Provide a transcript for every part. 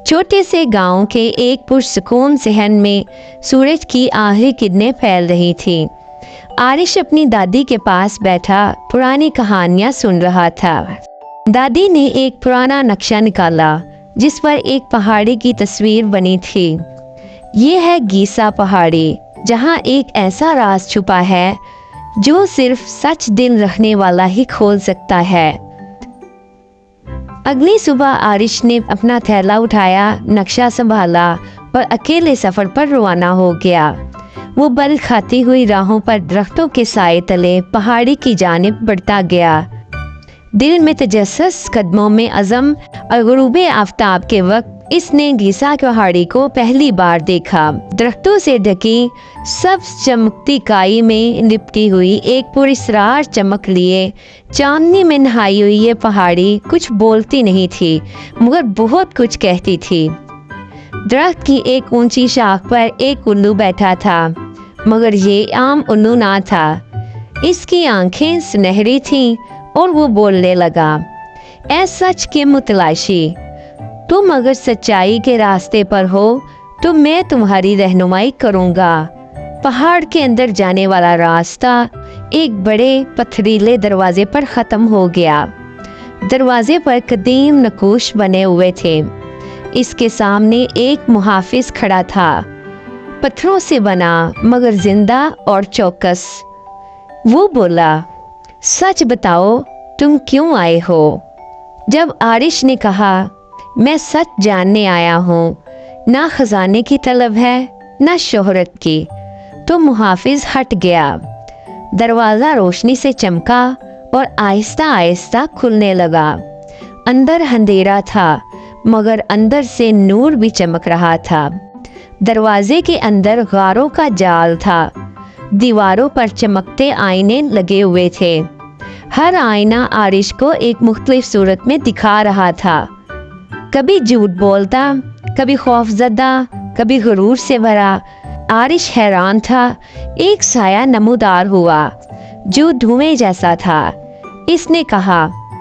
छोटे से गांव के एक पुरसुकून सहन में सूरज की आखिरी किरणें फैल रही थी। आरिश अपनी दादी के पास बैठा पुरानी कहानियां सुन रहा था। दादी ने एक पुराना नक्शा निकाला जिस पर एक पहाड़ी की तस्वीर बनी थी। ये है गीसा पहाड़ी, जहाँ एक ऐसा राज छुपा है जो सिर्फ सच दिल रखने वाला ही खोल सकता है। अगली सुबह आरिश ने अपना थैला उठाया, नक्शा संभाला और अकेले सफर पर रवाना हो गया। वो बल खाती हुई राहों पर दरख्तों के साए तले पहाड़ी की जानिब बढ़ता गया। दिल में तजस्सुस, कदमों में अज़म और गुरूबे आफ्ताब के वक्त इसने गीसा पहाड़ी को पहली बार देखा। दरख्तों से ढकी सब चमकती काई में लिपटी हुई एक पुरस्रार चमक लिए चांदनी में नहाई हुई ये पहाड़ी कुछ बोलती नहीं थी, मगर बहुत कुछ कहती थी। दरख्त की एक ऊंची शाख पर एक उल्लू बैठा था, मगर ये आम उल्लू ना था। इसकी आंखें सुनहरी थीं और वो बोलने लगा, ऐ सच के मुतलाशी, तुम अगर सच्चाई के रास्ते पर हो तो मैं तुम्हारी रहनुमाई करूँगा। पहाड़ के अंदर जाने वाला रास्ता एक बड़े पथरीले दरवाजे पर ख़त्म हो गया। दरवाजे पर कदीम नक्काश बने हुए थे। इसके सामने एक मुहाफिज खड़ा था, पत्थरों से बना मगर जिंदा और चौकस। वो बोला, सच बताओ तुम क्यों आए हो? जब आरिश ने कहा, मैं सच जानने आया हूँ, ना खजाने की तलब है ना शोहरत की, तो मुहाफिज हट गया। दरवाज़ा रोशनी से चमका और आहिस्ता आहिस्ता खुलने लगा। अंदर अंधेरा था, मगर अंदर से नूर भी चमक रहा था। दरवाजे के अंदर गारों का जाल था। दीवारों पर चमकते आईने लगे हुए थे। हर आईना आरिश को एक मुख्तलिफ सूरत में दिखा रहा था। कभी झूठ बोलता, कभी खौफजदा, कभी गुरूर से भरा। आरिश हैरान था। एक साया नमूदार हुआ जो धुएं जैसा था। इसने कहा,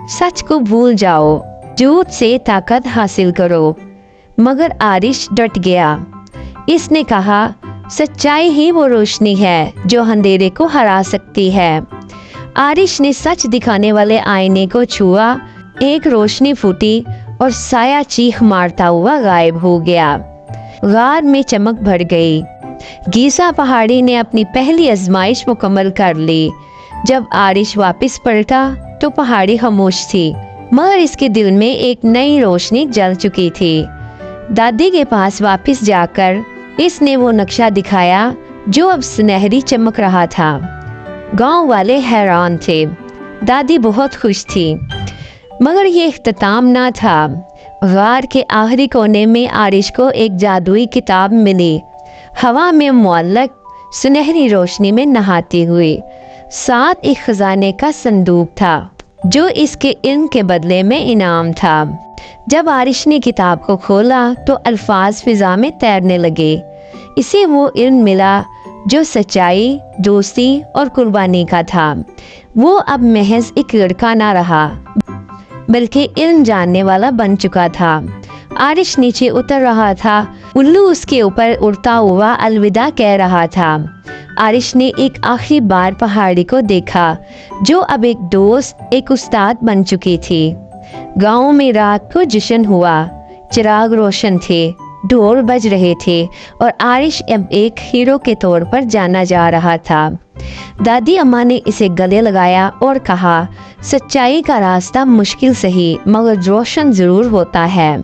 सच को भूल जाओ, झूठ से ताकत हासिल करो। मगर आरिश डट गया। इसने कहा, सच्चाई ही वो रोशनी है जो अंधेरे को हरा सकती है। आरिश ने सच दिखाने वाले आईने को छुआ। एक रोशनी फूटी और साया चीख मारता हुआ गायब हो गया। गार में चमक भर गई। गीसा पहाड़ी ने अपनी पहली आजमाइश मुकम्मल कर ली। जब आरिश वापस पलटा तो पहाड़ी खामोश थी, मगर इसके दिल में एक नई रोशनी जल चुकी थी। दादी के पास वापस जाकर इसने वो नक्शा दिखाया जो अब सुनहरी चमक रहा था। गांव वाले हैरान थे। दादी बहुत खुश थी, मगर ये इख्तिताम ना था। गार के आखिरी कोने में आरिश को एक जादुई किताब मिली, हवा में मुअल्लक सुनहरी रोशनी में नहाती हुई। साथ एक खजाने का संदूक था जो इसके इल्म के बदले में इनाम था। जब आरिश ने किताब को खोला तो अल्फाज फिजा में तैरने लगे। इसे वो इल्म मिला जो सच्चाई, दोस्ती और कुर्बानी का था। वो अब महज एक लड़का ना रहा, बल्कि इल्म जानने वाला बन चुका था। आरिश नीचे उतर रहा था। उल्लू उसके ऊपर उड़ता हुआ अलविदा कह रहा था। आरिश ने एक आखिरी बार पहाड़ी को देखा जो अब एक दोस्त, एक उस्ताद बन चुकी थी। गांव में रात को जश्न हुआ। चिराग रोशन थे, ढोल बज रहे थे और आरिश अब एक हीरो के तौर पर जाना जा रहा था। दादी अम्मा ने इसे गले लगाया और कहा, सच्चाई का रास्ता मुश्किल सही मगर रोशन जरूर होता है।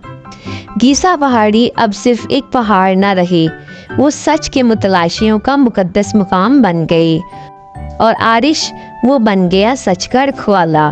गीसा पहाड़ी अब सिर्फ एक पहाड़ न रही, वो सच के मुतलाशियों का मुकद्दस मुकाम बन गई और आरिश वो बन गया सच का रखवाला।